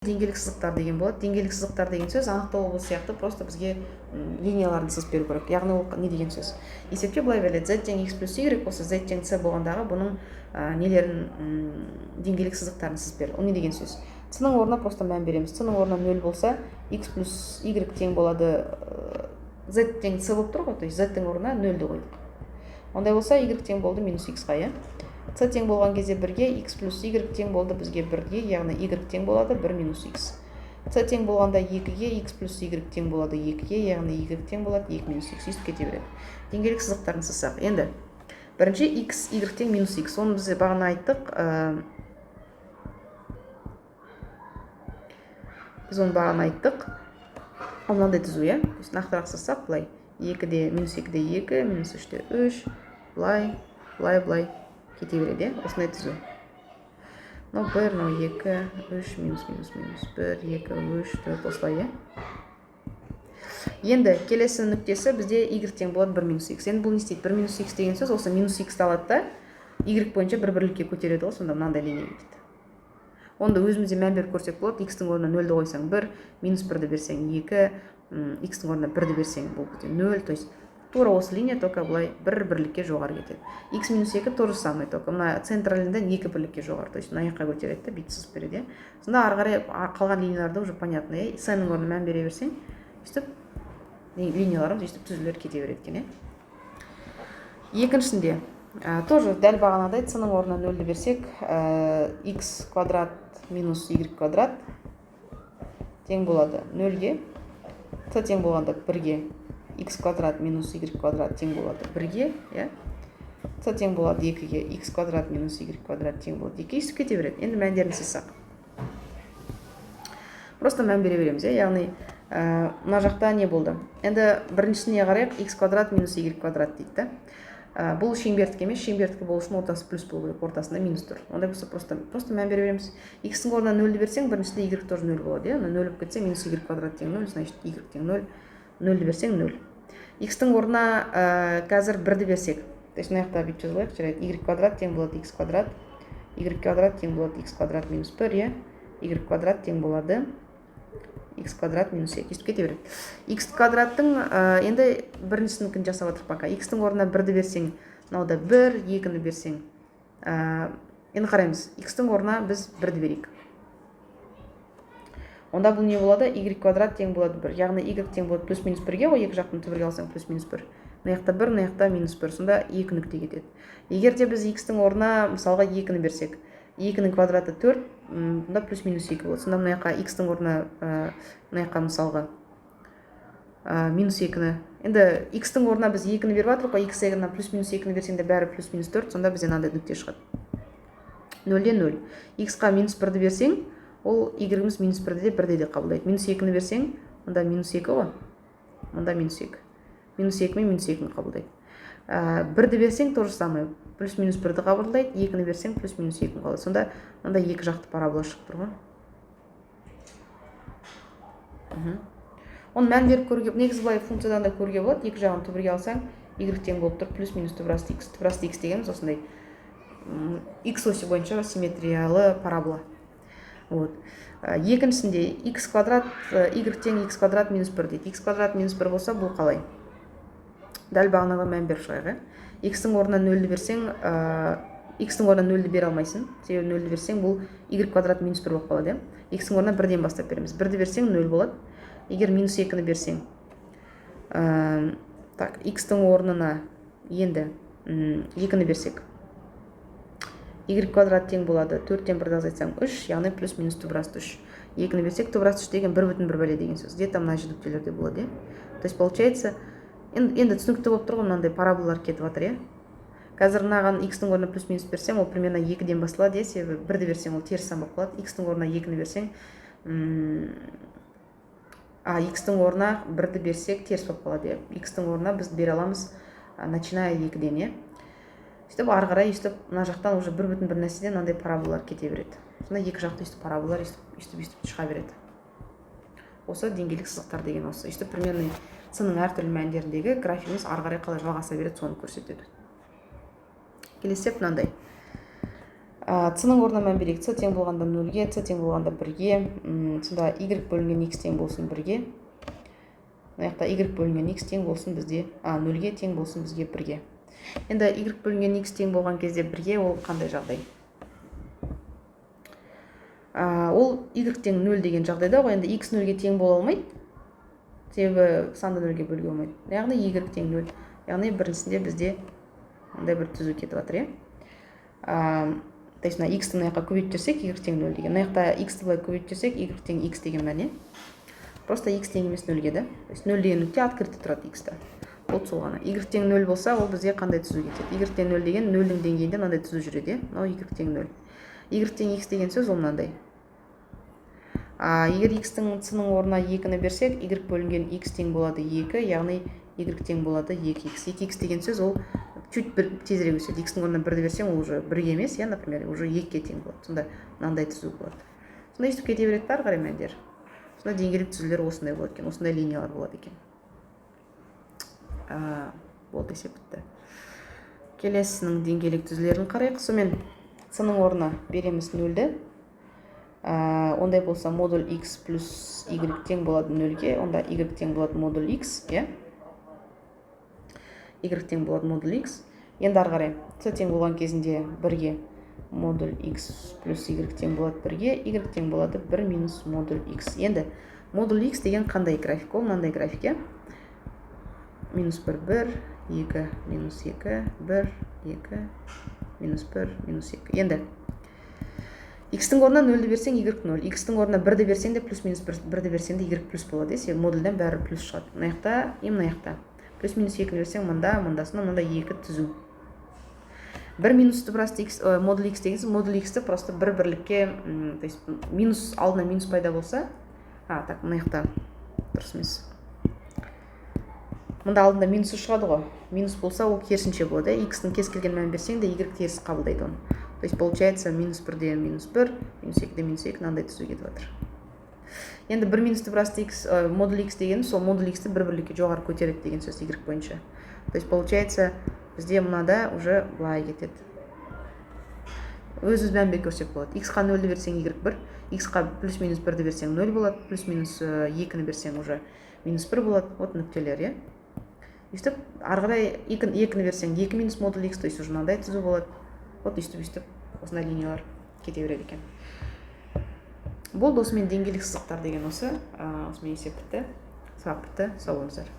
деңгейлік сызықтар деген болады. Деңгейлік сызықтар деген сөз анықталу сияқты просто бізге линияларын сызып беру керек. Яғни ол не деген сөз? Есепте былай беріледі: z тең x плюс y осы z тең c болғандағы бұның нелерін деңгейлік сызықтарын сызып береді. Ол не деген сөз? c-ның орнына просто мән береміз. c-ның орнына 0 болса, x плюс y тең болады z тең c болып тұр ғой, то есть z-тің орнына 0-ді қойдық. Ондай болса y тең болды минус x-ға, иә? c тең болған кезде 1-ге, x плюс y тең болды бізге 1-ге, яғни y тең болады 1 минус x. c тең болғанда 2-ге, x плюс y тең болады 2-ге, яғни y тең болады 2 минус x. Сөйтіп кете береді. Деңгейлік сызықтарын сызсақ. Енді бірінші x, y тең минус x. Оны біз бағана айттық. Біз оны бағана айттық. Ол мынандай түзу, иә? Нақтырақ сызсақ, былай. 2-де, минус 2-де 2, минус 3-де 3, былай, былай. Кете береді, осындай түзу. 1, 2, 3, минус, 1, 2, 3, 4, осылай, Енді келесі нүктесі бізде y тең болады 1 минус x. Енді бұл не істейді? 1 минус x деген сөз осы минус x алады да, y бойынша бір бірлікке көтереді ғой, сонда мынандай линия кетеді. Онда өзімізде мән беріп көрсек болады, x-тің орнына 0-ді қойсаң 1, минус 1-ді берсең 2, x-тің орнына 1-ді берсең бұл 0, то есть тура осы линия только былай бір бірлікке жоғары кетеді. X минус 2 то же самое, только мына централінде 2 бірлікке жоғары, то есть мына жаққа көтереді да, бүйтіп сызып береді. Сонда ары қарай қалған линияларды уже понятно, с-ның орнына мән бере берсең, өйстіп линияларымыз өйстіп түзілер кете береді екен. Екіншісінде тоже дәл бағанағыдай с-ның орнына 0-ді берсек, x квадрат минус y квадрат тең болады 0-ге, c тең болғанда 1-ге, x квадрат минус y квадрат тең болады 1-ге, c тең болады 2-ге, x квадрат минус y квадрат тең болады 2-ге, өйстіп кете береді. Енді мәндерін сызсақ. Просто мән бере береміз, яғни мына жақта не болды? Енді біріншісіне қарайық, x квадрат минус y квадрат дейді. Бұл шеңбердік емес, шеңбердік болу үшін ортасы плюс болу керек, ортасында минус тұр. Ондай болса просто мән бере береміз. X-тің орнына 0-ді берсең, біріншісінде y тоже 0 болады. 0 болып кетсе, минус y квадрат тең 0, значит y тең 0, 0-ді берсең 0. X-тің орнына қазір 1-ді берсек, то есть мына жақта бүйтіп жазылайық, жарайды, y квадрат тең болады x квадрат, y квадрат тең болады x квадрат минус 1, y квадрат тең болады x квадрат минус 2. Өйстіп кете береді. X квадраттың енді біріншісінікін жасап отырық пока. X-тің орнына 1-ді берсең, мынауда 1, 2-ні берсең. Енді қараймыз. X-тің орнына біз 1-ді берейік. Онда бұл не болады? Y квадрат тең болады 1. Яғни y тең болады плюс минус 1-ге ғой, екі жақтың түбірге алсаң плюс минус 1. Мына жақта 1, мына жақта минус 1. Сонда 2 нүкте кетеді. Егер де біз x-тің орнына мысалға 2-ні берсек, 2-нің квадраты 4, бұнда плюс минус 2 болады. Сонда мына жаққа x-тің орнына мына жаққа мысалға минус 2-ні. Енді x-тің орнына біз 2-ні беріп жатырмық қой, x орнына плюс минус 2-ні берсең де бәрі плюс минус 4, сонда бізден мынандай нүкте шығады. 0-де 0. X-қа минус 1-ді берсең, ол y-іміз минус 1-де де 1-де де қабылдайды. Минус 2-ні берсең, мұнда минус 2 ғой, мұнда минус 2. Минус 2 мен минус 2-ні қабылдайды. 1-ді берсең, то же самое, плюс минус 1-ді қабылдайды, 2-ні берсең, плюс минус 2-ні қабылдайды. Сонда мында екі жақты парабола шығып тұр ғой. Оны мән беріп көруге, негізі былай функциядан да көруге болады. Екі жағын түбірге алсаң, y тең болып тұр, плюс минус түбірасты x. Түбірасты x дегеніміз осындай x оси бойынша симметриялы парабола. Екіншісінде x квадрат, y тең x квадрат минус 1 дейді. X квадрат минус 1 болса, бұл қалай? Дәл бағанаға мән беріп шығайық. X-тің орнына 0-ді берсең, x-тің орнына 0-ді бере алмайсың. Себебі 0-ді берсең, бұл y квадрат минус 1 болып қалады. X-тің орнына 1-ден бастап береміз. 1-ді берсең 0 болады. Егер минус 2-ні берсең, x-тің орнына енді 2-ні берсек, y квадрат тең болады 4-тен 1-ді азайтсаң 3, яғни плюс минус түбірасты 3. 2-ні берсек, түбірасты 3 деген 1,1 бәле деген сөз. Где-то мына нүктелерде болады. То есть получается, енді түсінікті болып тұрған мынандай параболалар кетіп жатыр. Қазір мынаған x-тің орнына плюс минус берсем, ол примерно 2-ден басталады, себебі 1-ді берсең, ол теріс сан болып қалады. X-тің орнына 2-ні берсең, x-тің орнына 1-ді берсек, теріс болып қалады. X-тің орнына біз бере аламыз, начиная 2-ден. Сөйтіп ары қарай өйстіп мына жақтан уже 1,1 нәрседен мынандай параболалар кете береді. Сонда екі жақты өйстіп параболалар өйстіп шыға береді. Осы деңгейлік сызықтар деген осы. Өйстіп примерно с-ның әртүрлі мәндеріндегі графигіміз ары қарай қалай жалғаса береді, соны көрсетеді. Келесі мынандай. c-ның орнына мән берейік. c тең болғанда 0-ге, c тең болғанда 1-ге, сонда y бөлінген x тең болсын 1-ге. Мына жақта y бөлінген x тең болсын бізде 0-ге, тең болсын бізге 1-ге. Енді y бөлінген x тең болған кезде 1-ге ол қандай жағдай? Ол y тең 0 деген жағдайда ғой, енді x 0-ге тең бола алмайды. Себебі санды 0-ге бөлуге болмайды. Яғни y тең 0. Яғни біріншісінде бізде мындай бір түзу кетіп жатыр, То есть мына x-ті мына жаққа көбейтіп жүрсек, y тең 0 деген. Мына жақта x-ті былай көбейтіп жүрсек, y тең x деген мәне. Просто x тең емес 0-ге да. То есть 0 деген нүкте открыто тұрады x-та. Ол сол ғана. Y тең 0 болса, ол бізде қандай түзу кетеді? Y тең 0 деген 0-дің деңгейінде мынандай түзу жүреді, мынау y тең 0. Y тең x деген сөз ол мынандай. Егер x-тің c-ның орнына 2-ні берсек, y бөлінген x тең болады 2, яғни y тең болады 2x. 2x деген сөз ол чуть бір тезірек өседі. X-ның орнына 1-ді берсең, ол уже 1-ге емес, например, уже 2-ге тең болады. Сонда мынандай түзу болады. Сонда естіп кете береді ары қарай мәндер. Сонда деңгейлік түзулер осындай болады екен, осындай линиялар болады екен. Болды, есеп бітті. Келесінің деңгейлік түзулерін қарайық. Сонымен c-ның орнына береміз 0-ді. Ондай болса модуль x плюс y тең болады 0-ге, онда y тең болады модуль x, y тең болады модуль x. Енді ары қарай c тең болған кезінде 1-ге модуль x плюс y тең болады 1-ге, y тең болады 1 минус модуль x. Енді модуль x деген қандай график? Ол мынандай график, минус 1, 1, 2, минус 2, 1, 2, минус 1, минус 2. Енді x-тің орнына 0-ді берсең, y 0. X-тің орнына 1-ді берсең де, плюс минус 1-ді берсең де, y плюс болады. Себебі модульден бәрі плюс шығады. Мына жақта, мына жақта. Плюс минус 2-ні берсең, мындасына мында 2 түзу. 1 минусты просто модуль x дегенсіз, модуль x-ті просто бір бірлікке, то есть минус алдына минус пайда болса, так, мына жақта дұрыс емес. Мында алдында минусы шығады ғой. Минус болса, ол керісінше болады. X-ның кез келген мән берсең де, y теріс қабылдайды оны. То есть получается минус 1-де минус 1, минус 2-де минус 2, мынандай түзу кетіп жатыр. Енді 1 минусты просто модуль x деген, сол модуль x-ті бір бірлікке жоғары көтереді деген сөз y бойынша. То есть получается бізде мынада уже былай кетеді. Өз мән көрсек болады. X-қа 0-ді берсең y 1, x-қа плюс минус 1-ді берсең 0 болады, плюс минус 2-ні берсең уже минус 1 болады. Вот нүктелер, Өйстіп, ары қарай 2-ні берсең 2 минус модуль x, то есть уже мынандай түзу болады. Вот өйстіп, осындай линиялар кете береді екен. Болды, осымен деңгейлік сызықтар деген осы. Осымен есеп бітті. Сабақ бітті. Сау болыңыздар.